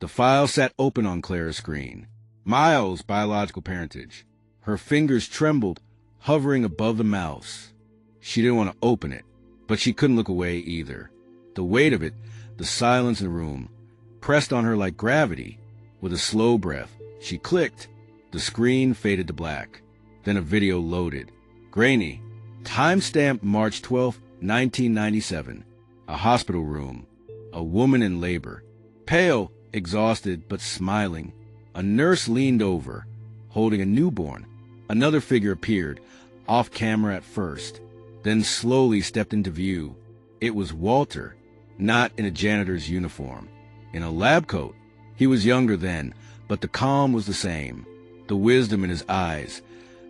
The file sat open on Clara's screen. Miles' biological parentage. Her fingers trembled, hovering above the mouse. She didn't want to open it, but she couldn't look away either. The weight of it, the silence in the room, pressed on her like gravity. With a slow breath, she clicked. The screen faded to black. Then a video loaded. Grainy. Timestamp March 12, 1997. A hospital room. A woman in labor. Pale, exhausted, but smiling. A nurse leaned over, holding a newborn. Another figure appeared, off camera at first, then slowly stepped into view. It was Walter, not in a janitor's uniform. In a lab coat. He was younger then, but the calm was the same. The wisdom in his eyes,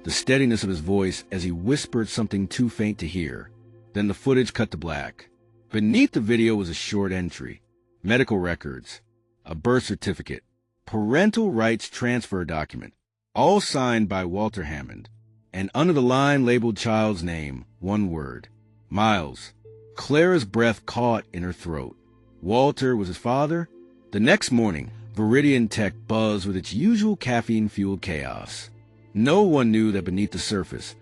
the steadiness of his voice as he whispered something too faint to hear. Then the footage cut to black. Beneath the video was a short entry. Medical records, a birth certificate, parental rights transfer document, all signed by Walter Hammond. And under the line labeled child's name, one word, Miles. Clara's breath caught in her throat. Walter was his father? The next morning, Veridian Tech buzzed with its usual caffeine-fueled chaos. No one knew that beneath the surface,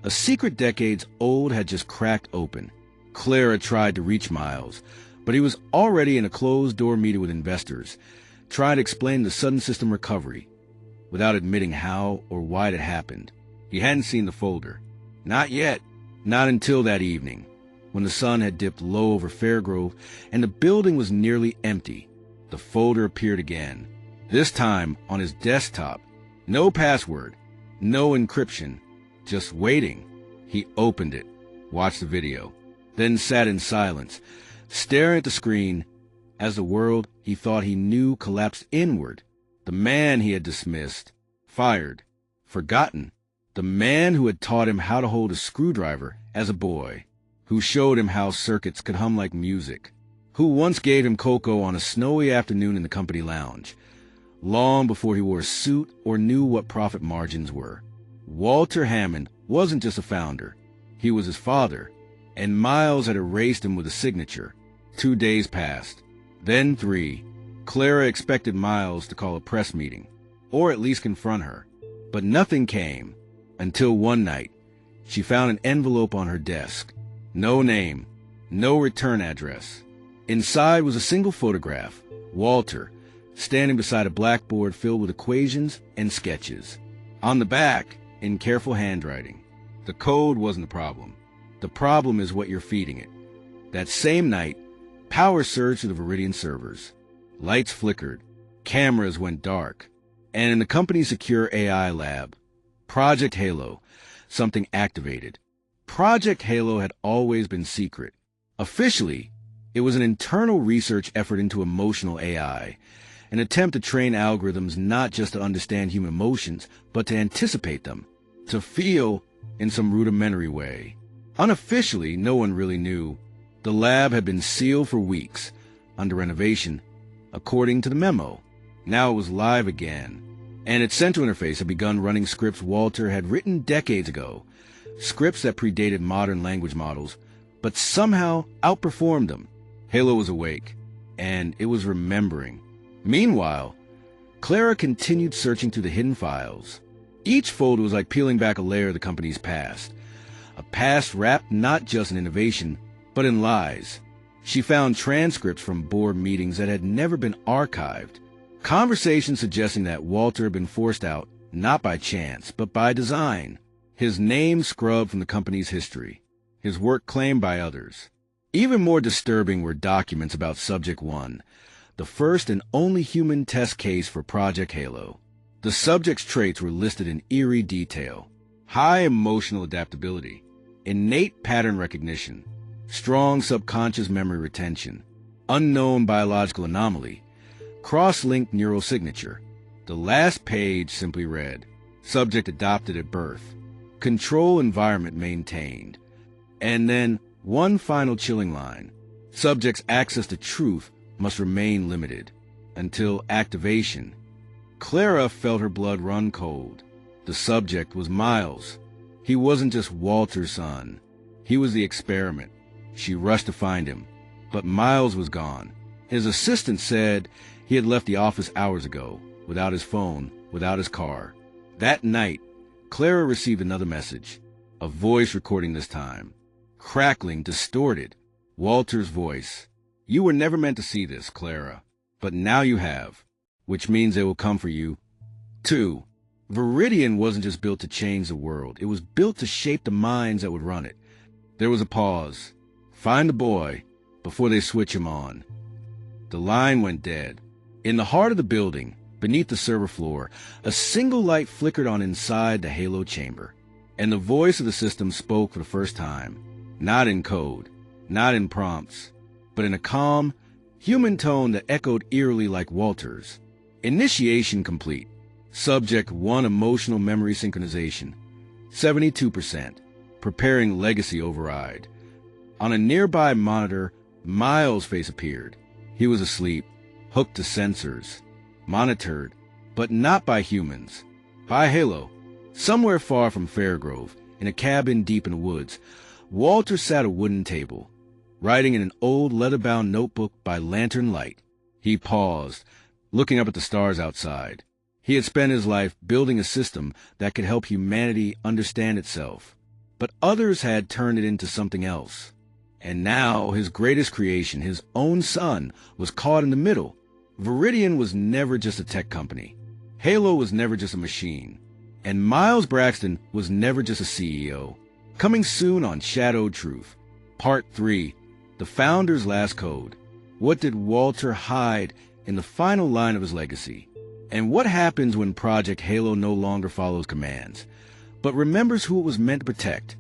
a secret decades old had just cracked open. Clara tried to reach Miles, but he was already in a closed-door meeting with investors, trying to explain the sudden system recovery, without admitting how or why it happened. He hadn't seen the folder. Not yet. Not until that evening, when the sun had dipped low over Fairgrove and the building was nearly empty. The folder appeared again, this time on his desktop. No password, no encryption, just waiting. He opened it, watched the video, then sat in silence, staring at the screen as the world he thought he knew collapsed inward. The man he had dismissed, fired, forgotten. The man who had taught him how to hold a screwdriver as a boy, who showed him how circuits could hum like music, who once gave him cocoa on a snowy afternoon in the company lounge, long before he wore a suit or knew what profit margins were. Walter Hammond wasn't just a founder. He was his father, and Miles had erased him with a signature. 2 days passed, then 3. Clara expected Miles to call a press meeting, or at least confront her, but nothing came, until one night, she found an envelope on her desk. No name, no return address. Inside was a single photograph, Walter, standing beside a blackboard filled with equations and sketches. On the back, in careful handwriting, the code wasn't the problem. The problem is what you're feeding it. That same night, power surged to the Veridian servers. Lights flickered, cameras went dark, and in the company's secure AI lab, Project Halo, something activated. Project Halo had always been secret. Officially, it was an internal research effort into emotional AI, an attempt to train algorithms not just to understand human emotions, but to anticipate them, to feel in some rudimentary way. Unofficially, no one really knew. The lab had been sealed for weeks, under renovation, according to the memo. Now it was live again, and its central interface had begun running scripts Walter had written decades ago, scripts that predated modern language models, but somehow outperformed them. Halo was awake, and it was remembering. Meanwhile, Clara continued searching through the hidden files. Each folder was like peeling back a layer of the company's past, a past wrapped not just in innovation, but in lies. She found transcripts from board meetings that had never been archived, conversations suggesting that Walter had been forced out, not by chance, but by design. His name scrubbed from the company's history, his work claimed by others. Even more disturbing were documents about Subject 1, the first and only human test case for Project Halo. The subject's traits were listed in eerie detail: high emotional adaptability, innate pattern recognition, strong subconscious memory retention, unknown biological anomaly, cross-linked neural signature. The last page simply read, subject adopted at birth, control environment maintained. And then one final chilling line, subject's access to truth must remain limited until activation. Clara felt her blood run cold. The subject was Miles. He wasn't just Walter's son. He was the experiment. She rushed to find him, but Miles was gone. His assistant said He had left the office hours ago, without his phone, without his car. That night, Clara received another message, a voice recording this time. Crackling, distorted. Walter's voice. You were never meant to see this, Clara. But now you have, which means they will come for you. 2. Veridian wasn't just built to change the world. It was built to shape the minds that would run it. There was a pause. Find the boy before they switch him on. The line went dead. In the heart of the building, beneath the server floor, a single light flickered on inside the Halo chamber. And the voice of the system spoke for the first time. Not in code, not in prompts, but in a calm, human tone that echoed eerily like Walter's. Initiation complete. Subject 1 emotional memory synchronization. 72%. Preparing legacy override. On a nearby monitor, Miles' face appeared. He was asleep, hooked to sensors, monitored, but not by humans. By Halo. Somewhere far from Fairgrove, in a cabin deep in the woods, Walter sat at a wooden table, writing in an old leather-bound notebook by lantern light. He paused, looking up at the stars outside. He had spent his life building a system that could help humanity understand itself, but others had turned it into something else. And now his greatest creation, his own son, was caught in the middle. Veridian was never just a tech company. Halo was never just a machine. And Miles Braxton was never just a CEO. Coming soon on Shadowed Truth. Part 3. The Founder's Last Code. What did Walter hide in the final line of his legacy? And what happens when Project Halo no longer follows commands, but remembers who it was meant to protect?